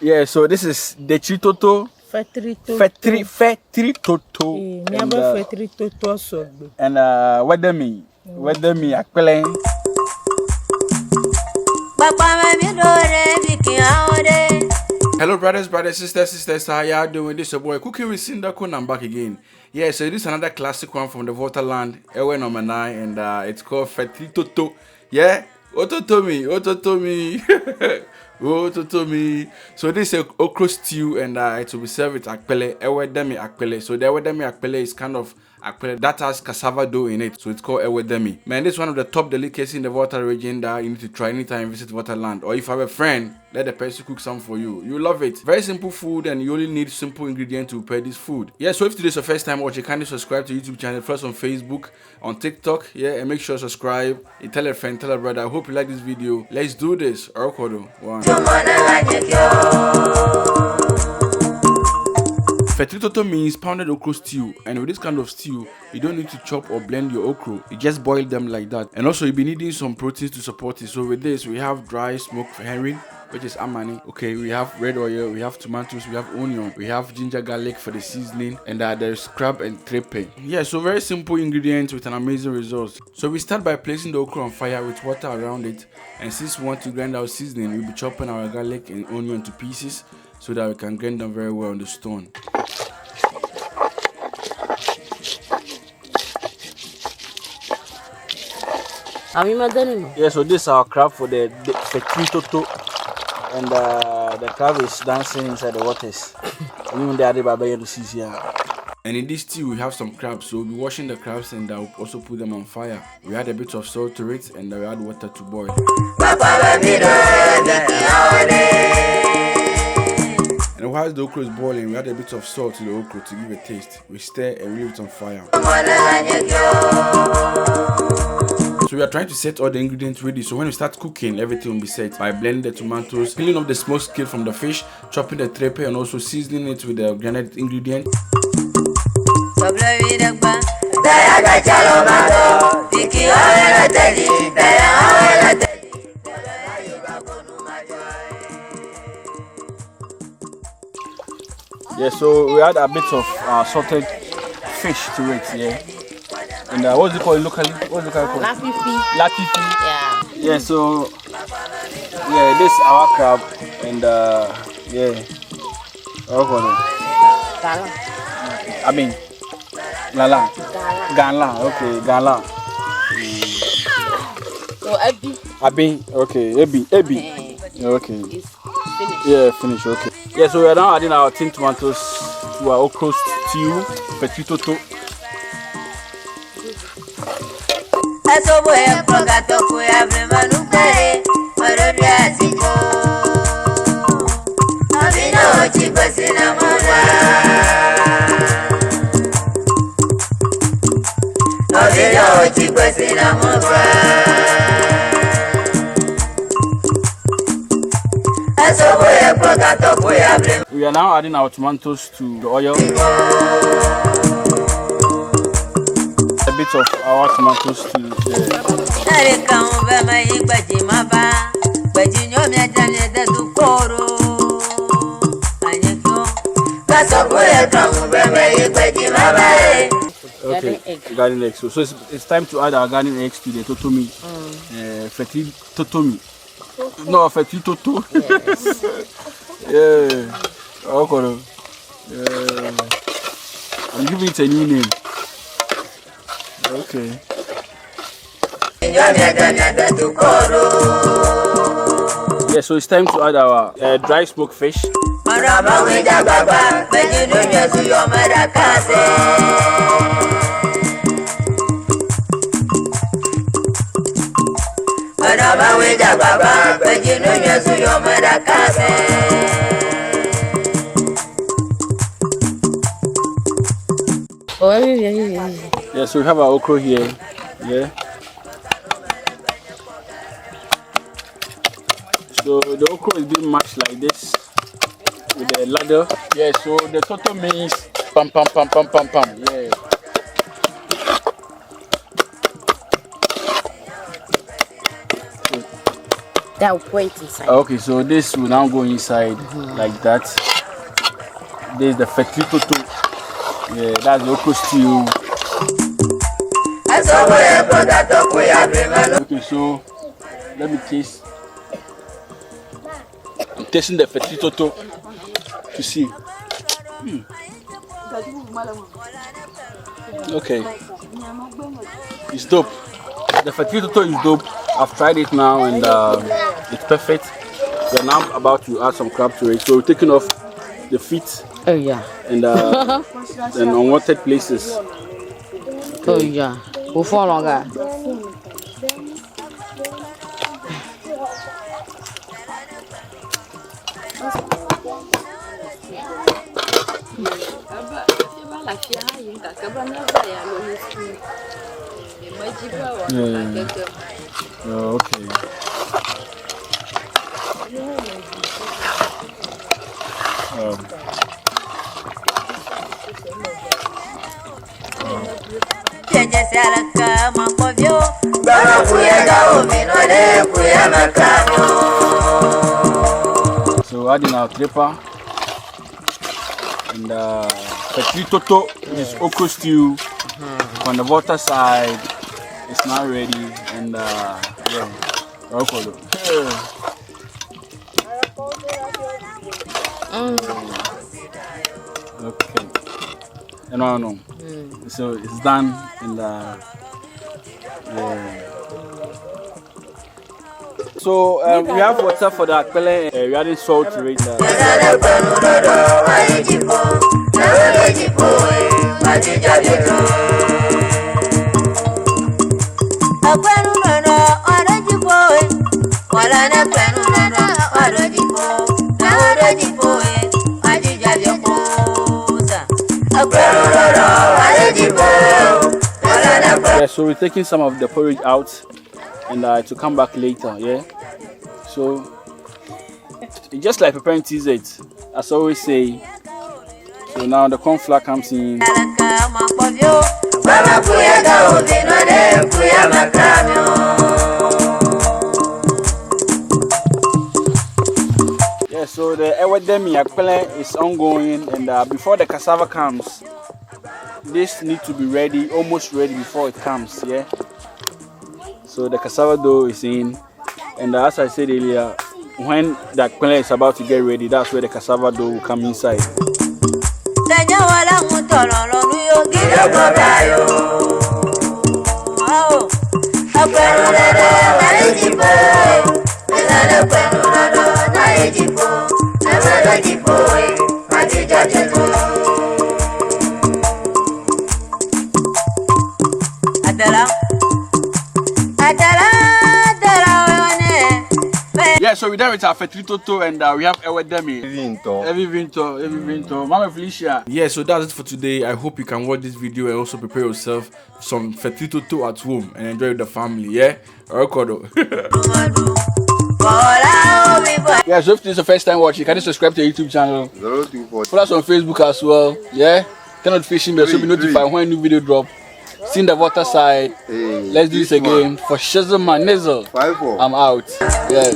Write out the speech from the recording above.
Yeah, so this is dishe toto. FETRI Toto. FETRI Toto. FETRI Toto so. And weather me akpele. Hello brothers, sisters, how y'all doing? This your boy Cooking with Sindaco and I'm back again. Yeah, so this is another classic one from the Volta land, Ewe number 9, and it's called FETRI Toto. Yeah, Ototomi. Ototomi. So this is a okra stew, and it will be served with akpele, Ewe demi akpele. So the Ewe demi akpele is kind of akpele that has cassava dough in it, so it's called Ewe demi. Man, this is one of the top delicacies in the Volta region that you need to try anytime you visit Volta land. Or if you have a friend, let the person cook some for you. You love it. Very simple food, and you only need simple ingredients to prepare this food. Yeah, so if today is your first time watching, kindly subscribe to YouTube channel, first on Facebook, on TikTok, yeah, and make sure to subscribe. You tell a friend, tell a brother. I hope you like this video. Let's do this. One. FETRI Toto means pounded okra stew, and with this kind of stew, you don't need to chop or blend your okra. You just boil them like that. And also, you'll be needing some proteins to support it. So with this, we have dry smoked herring, which is amani. Okay, we have red oil, we have tomatoes, we have onion, we have ginger garlic for the seasoning, and there's crab and trepe. Yeah, so very simple ingredients with an amazing result. So we start by placing the okra on fire with water around it, and since we want to grind our seasoning, we'll be chopping our garlic and onion to pieces so that we can grind them very well on the stone. Yeah, so this is our crab for the FETRI Toto, and the crab is dancing inside the waters. And in this stew we have some crabs, so we'll be washing the crabs and we'll also put them on fire. We add a bit of salt to it, and we add water to boil. And while the okra is boiling, we add a bit of salt to the okra to give a taste. We stir and leave it on fire. So we are trying to set all the ingredients ready, so when we start cooking, everything will be set by blending the tomatoes, peeling off the smoked skin from the fish, chopping the trepe, and also seasoning it with the grounded ingredients. Yeah, so we add a bit of salted fish to it, yeah. And what's it called locally? What's it called? Latifi. Yeah. Yeah, so yeah, this is our crab, and yeah. Gala. I mean, Gala. Okay, Gala. So Abi. Okay, Ebi. Okay. It's finished. Yeah, finish. Okay. Yeah, so we are now adding our tin tomatoes to our okra stew, FETRI Toto. We are now adding our tomatoes to the oil. A bit of our tomatoes to the okay, garden eggs. So it's time to add our garden eggs to the totomi. FETRI Totomi. No, FETRI Toto. Yes. Yeah. Okay. I'm giving it a new name. Okay. Yeah, so it's time to add our dry smoked fish. Yeah, so we have our okra here. Yeah. So the okra is being mashed like this with the ladle. Yeah, so the toto means pam. Yeah. That will pour it inside. Okay, so this will now go inside like that. This is the FETRI TOTO. Yeah, that's the okra stew. Okay, so let me taste. I'm tasting the FETRI TOTO to see. Okay, it's dope. The FETRI TOTO is dope. I've tried it now and it's perfect. We're now about to add some crab to it. So we're taking off the feet. Oh yeah. And unwanted places. Okay. Oh yeah. We'll fall longer. Oh, okay. So adding our tripper and FETRI TOTO is okra stew on the volta side. It's now ready and yeah, okay. No. So it's done and yeah. So we have water for the akpele. We adding salt to it. Yeah, so we're taking some of the porridge out and to come back later, yeah. So it's just like preparing TZ, as I always say. So now the corn flour comes in. Yeah, so the Ewe OKRA is ongoing, and before the cassava comes, this needs to be ready, almost ready before it comes, yeah. So the cassava dough is in, and as I said earlier, when the akpele is about to get ready, that's where the cassava dough will come inside. Yeah, so we're done with our FETRI TOTO and we have Ewe Every winter. Mama Felicia. Yeah, so that's it for today. I hope you can watch this video and also prepare yourself some FETRI TOTO at home and enjoy with the family, yeah? Yeah, so if this is the first time watching, can you subscribe to the YouTube channel? Follow us on Facebook as well, yeah? Turn notification bell so be notified when a new video drop. See the water side. Hey, let's do this again. For Shazam and Nizzle, I'm out. Yeah.